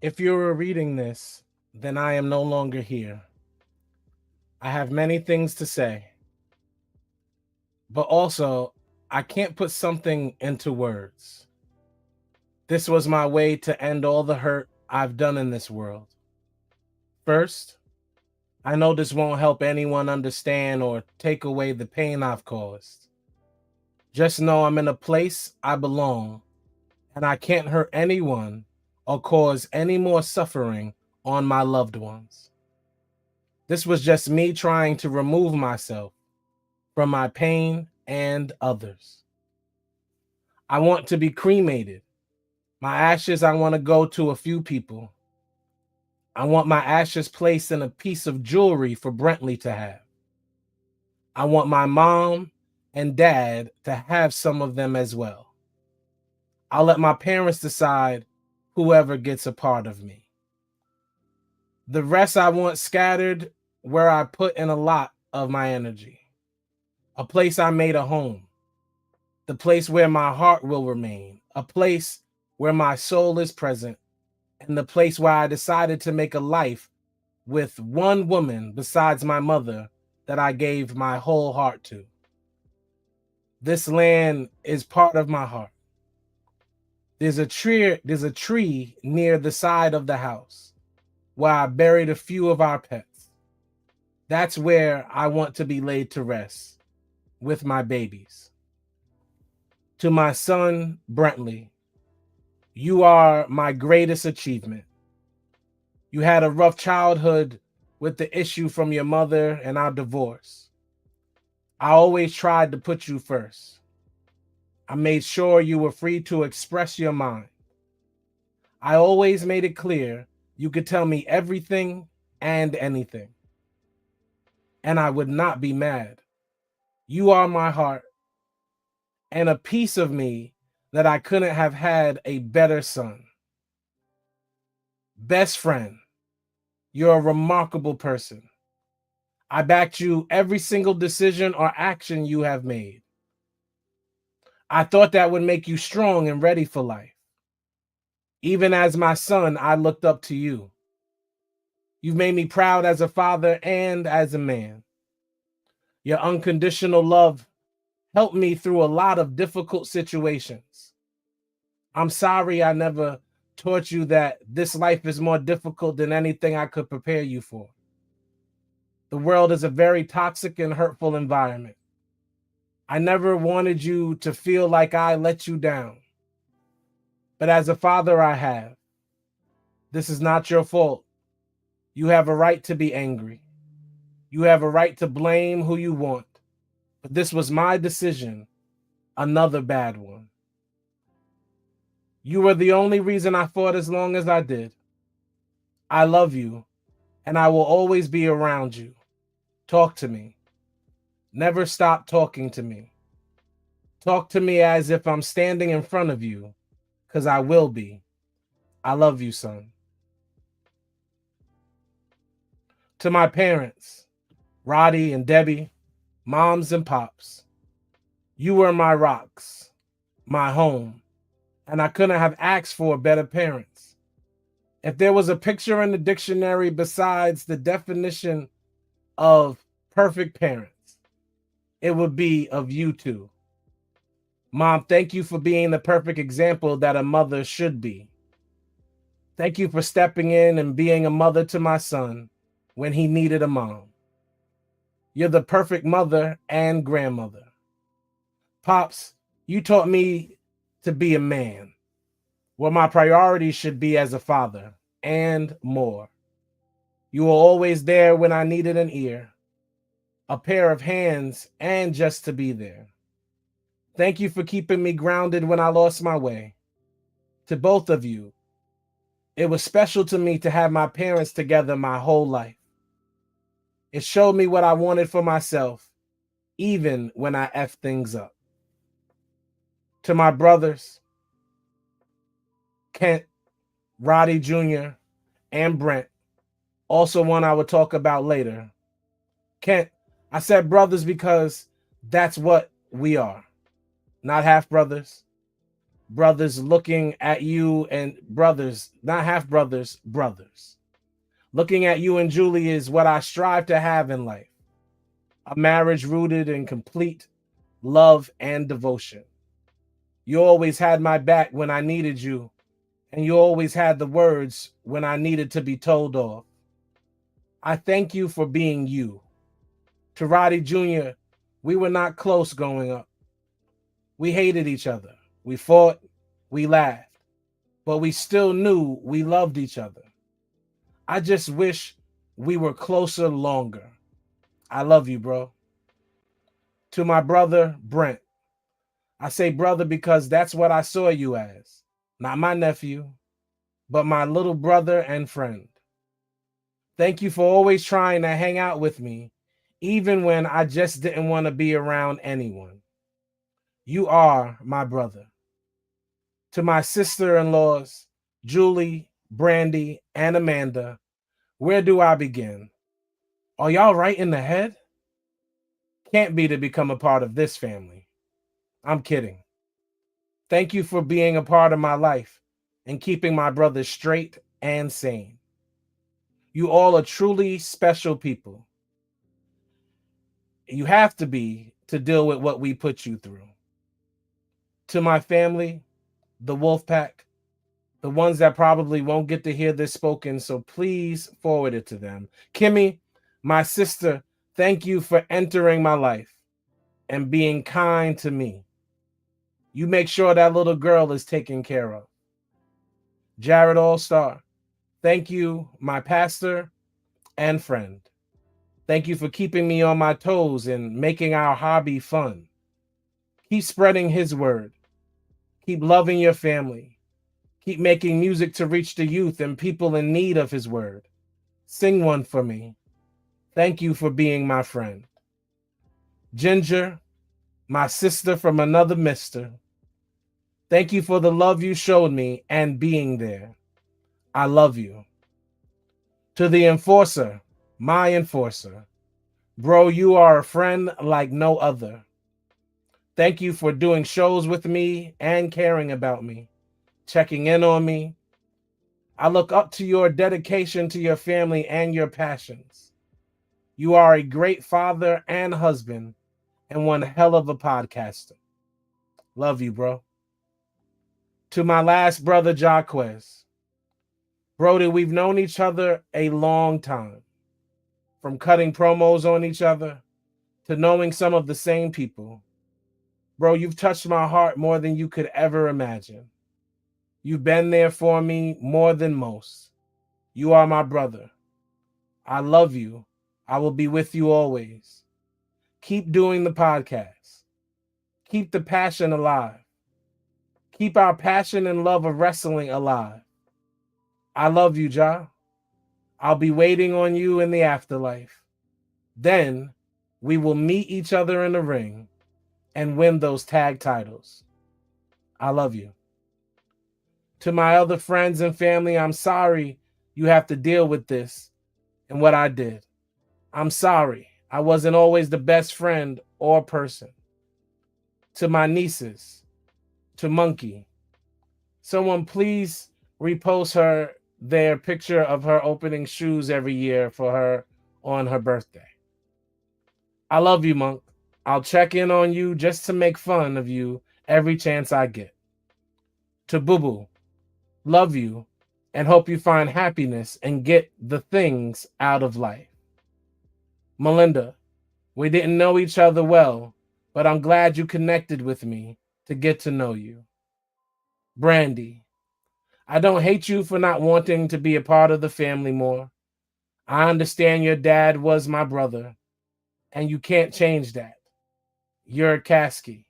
If you are reading this, then I am no longer here. I have many things to say, but also I can't put something into words. This was my way to end all the hurt I've done in this world. First, I know this won't help anyone understand or take away the pain I've caused. Just know I'm in a place I belong and I can't hurt anyone or cause any more suffering on my loved ones. This was just me trying to remove myself from my pain and others. I want to be cremated. My ashes, I want to go to a few people. I want my ashes placed in a piece of jewelry for Brentley to have. I want my mom and dad to have some of them as well. I'll let my parents decide whoever gets a part of me. The rest I want scattered where I put in a lot of my energy. A place I made a home. The place where my heart will remain. A place where my soul is present. And the place where I decided to make a life with one woman besides my mother that I gave my whole heart to. This land is part of my heart. There's a tree near the side of the house where I buried a few of our pets. That's where I want to be laid to rest with my babies. To my son, Brentley, you are my greatest achievement. You had a rough childhood with the issue from your mother and our divorce. I always tried to put you first. I made sure you were free to express your mind. I always made it clear you could tell me everything and anything, and I would not be mad. You are my heart and a piece of me that I couldn't have had a better son. Best friend, you're a remarkable person. I backed you every single decision or action you have made. I thought that would make you strong and ready for life. Even as my son, I looked up to you. You've made me proud as a father and as a man. Your unconditional love helped me through a lot of difficult situations. I'm sorry I never taught you that this life is more difficult than anything I could prepare you for. The world is a very toxic and hurtful environment. I never wanted you to feel like I let you down. But as a father, I have. This is not your fault. You have a right to be angry. You have a right to blame who you want. But this was my decision, another bad one. You were the only reason I fought as long as I did. I love you, and I will always be around you. Talk to me. Never stop talking to me. Talk to me as if I'm standing in front of you, because I will be. I love you, son. To my parents, Roddy and Debbie, moms and pops, you were my rocks, my home, and I couldn't have asked for better parents. If there was a picture in the dictionary besides the definition of perfect parents, it would be of you two. Mom, thank you for being the perfect example that a mother should be. Thank you for stepping in and being a mother to my son when he needed a mom. You're the perfect mother and grandmother. Pops, you taught me to be a man, what my priorities should be as a father, and more. You were always there when I needed an ear, a pair of hands, and just to be there. Thank you for keeping me grounded when I lost my way. To both of you, it was special to me to have my parents together my whole life. It showed me what I wanted for myself, even when I effed things up. To my brothers, Kent, Roddy Jr., and Brent, also one I will talk about later. Kent, I said brothers because that's what we are, not half brothers. Brothers looking at you and brothers, not half brothers, brothers. Looking at you and Julie is what I strive to have in life. A marriage rooted in complete love and devotion. You always had my back when I needed you, and you always had the words when I needed to be told off. I thank you for being you. To Roddy Jr., we were not close growing up. We hated each other. We fought, we laughed, but we still knew we loved each other. I just wish we were closer longer. I love you, bro. To my brother, Brent, I say brother because that's what I saw you as. Not my nephew, but my little brother and friend. Thank you for always trying to hang out with me, even when I just didn't want to be around anyone. You are my brother. To my sister-in-laws, Julie, Brandy, and Amanda, where do I begin? Are y'all right in the head? Can't be to become a part of this family. I'm kidding. Thank you for being a part of my life and keeping my brother straight and sane. You all are truly special people. You have to be to deal with what we put you through. To my family, the Wolf Pack, the ones that probably won't get to hear this spoken, so please forward it to them. Kimmy, my sister, thank you for entering my life and being kind to me. You make sure that little girl is taken care of. Jared Allstar, thank you, my pastor and friend. Thank you for keeping me on my toes and making our hobby fun. Keep spreading his word. Keep loving your family. Keep making music to reach the youth and people in need of his word. Sing one for me. Thank you for being my friend. Ginger, my sister from another mister. Thank you for the love you showed me and being there. I love you. To the enforcer, my enforcer. Bro, you are a friend like no other. Thank you for doing shows with me and caring about me, checking in on me. I look up to your dedication to your family and your passions. You are a great father and husband and one hell of a podcaster. Love you, bro. To my last brother, Jaquez. Brody, we've known each other a long time. From cutting promos on each other to knowing some of the same people. Bro, you've touched my heart more than you could ever imagine. You've been there for me more than most. You are my brother. I love you. I will be with you always. Keep doing the podcast. Keep the passion alive. Keep our passion and love of wrestling alive. I love you, Ja. I'll be waiting on you in the afterlife. Then we will meet each other in the ring and win those tag titles. I love you. To my other friends and family, I'm sorry you have to deal with this and what I did. I'm sorry. I wasn't always the best friend or person. To my nieces, to Monkey, someone please repost her their picture of her opening shoes every year for her on her birthday. I love you, Monk. I'll check in on you just to make fun of you every chance I get. To Boo Boo, love you and hope you find happiness and get the things out of life. Melinda, we didn't know each other well, but I'm glad you connected with me to get to know you. Brandy, I don't hate you for not wanting to be a part of the family more. I understand your dad was my brother, and you can't change that. You're a Caksey.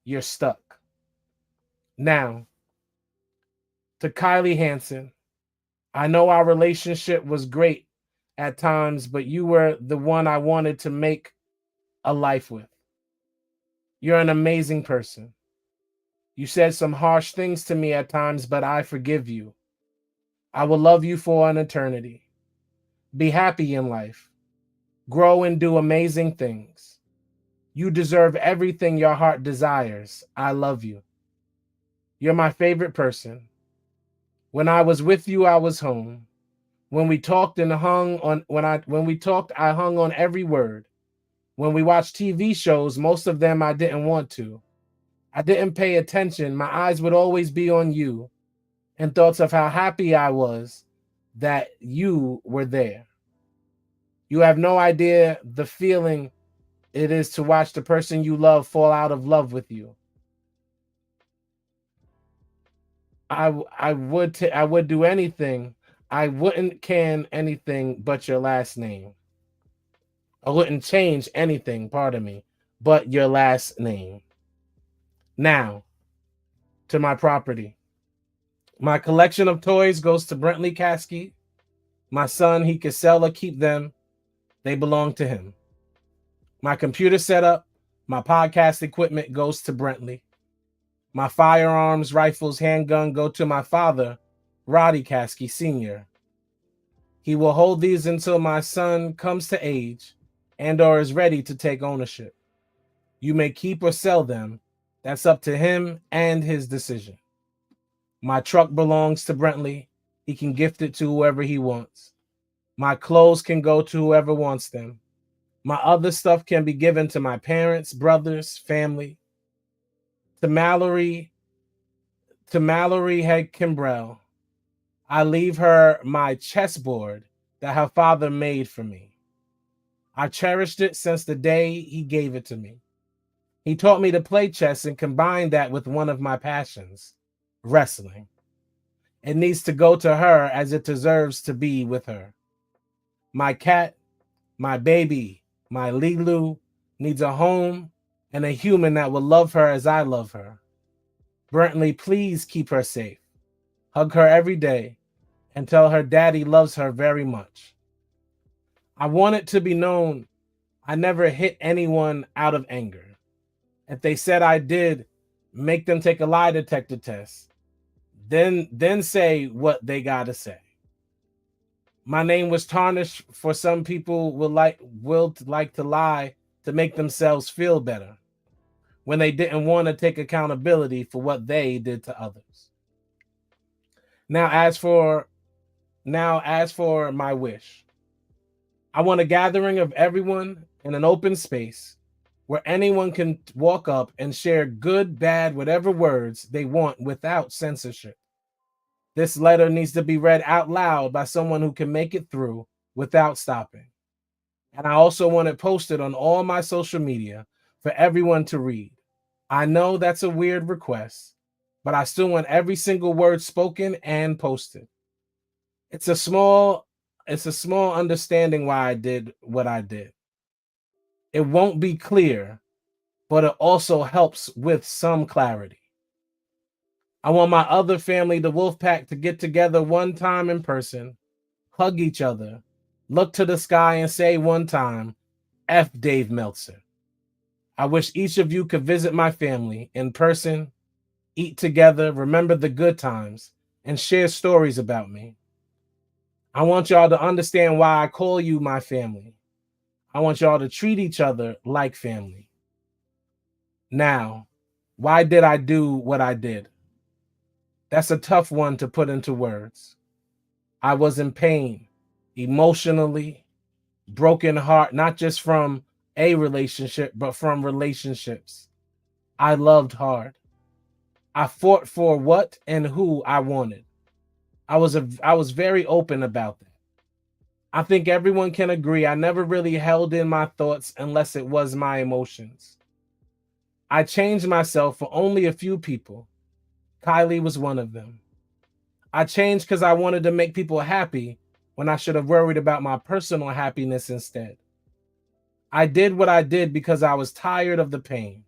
You're stuck. Now, to Kylie Hansen, I know our relationship was great at times, but you were the one I wanted to make a life with. You're an amazing person. You said some harsh things to me at times, but I forgive you. I will love you for an eternity. Be happy in life. Grow and do amazing things. You deserve everything your heart desires. I love you. You're my favorite person. When I was with you, I was home. When we talked and hung on when we talked, I hung on every word. When we watched TV shows, most of them I didn't want to. I didn't pay attention. My eyes would always be on you and thoughts of how happy I was that you were there. You have no idea the feeling it is to watch the person you love fall out of love with you. I would do anything. I wouldn't can anything but your last name. I wouldn't change anything, pardon me, but your last name. Now, to my property. My collection of toys goes to Brentley Caskey. My son, he can sell or keep them. They belong to him. My computer setup, my podcast equipment goes to Brentley. My firearms, rifles, handgun go to my father, Roddy Caskey Sr. He will hold these until my son comes to age and or is ready to take ownership. You may keep or sell them. That's up to him and his decision. My truck belongs to Brentley. He can gift it to whoever he wants. My clothes can go to whoever wants them. My other stuff can be given to my parents, brothers, family. To Mallory Head Kimbrell, I leave her my chessboard that her father made for me. I cherished it since the day he gave it to me. He taught me to play chess and combined that with one of my passions, wrestling. It needs to go to her as it deserves to be with her. My cat, my baby, my Lilu needs a home and a human that will love her as I love her. Brentley, please keep her safe. Hug her every day and tell her daddy loves her very much. I want it to be known I never hit anyone out of anger. If they said I did, make them take a lie detector test. Then say what they gotta say. My name was tarnished for some people will like to lie to make themselves feel better when they didn't want to take accountability for what they did to others. Now as for my wish, I want a gathering of everyone in an open space where anyone can walk up and share good, bad, whatever words they want without censorship. This letter needs to be read out loud by someone who can make it through without stopping. And I also want it posted on all my social media for everyone to read. I know that's a weird request, but I still want every single word spoken and posted. It's a small understanding why I did what I did. It won't be clear, but it also helps with some clarity. I want my other family, the Wolfpack, to get together one time in person, hug each other, look to the sky and say one time, F Dave Meltzer. I wish each of you could visit my family in person, eat together, remember the good times, and share stories about me. I want y'all to understand why I call you my family. I want y'all to treat each other like family. Now, why did I do what I did? That's a tough one to put into words. I was in pain, emotionally, broken heart, not just from a relationship, but from relationships. I loved hard. I fought for what and who I wanted. I was very open about that. I think everyone can agree I never really held in my thoughts unless it was my emotions. I changed myself for only a few people. Kylie was one of them. I changed because I wanted to make people happy when I should have worried about my personal happiness instead. I did what I did because I was tired of the pain,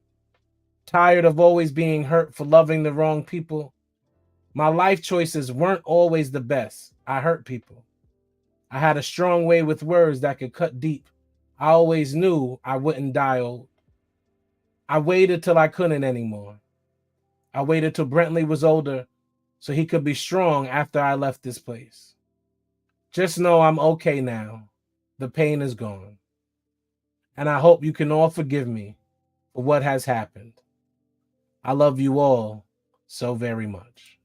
tired of always being hurt for loving the wrong people. My life choices weren't always the best. I hurt people. I had a strong way with words that could cut deep. I always knew I wouldn't die old. I waited till I couldn't anymore. I waited till Brentley was older so he could be strong after I left this place. Just know I'm okay now. The pain is gone. And I hope you can all forgive me for what has happened. I love you all so very much.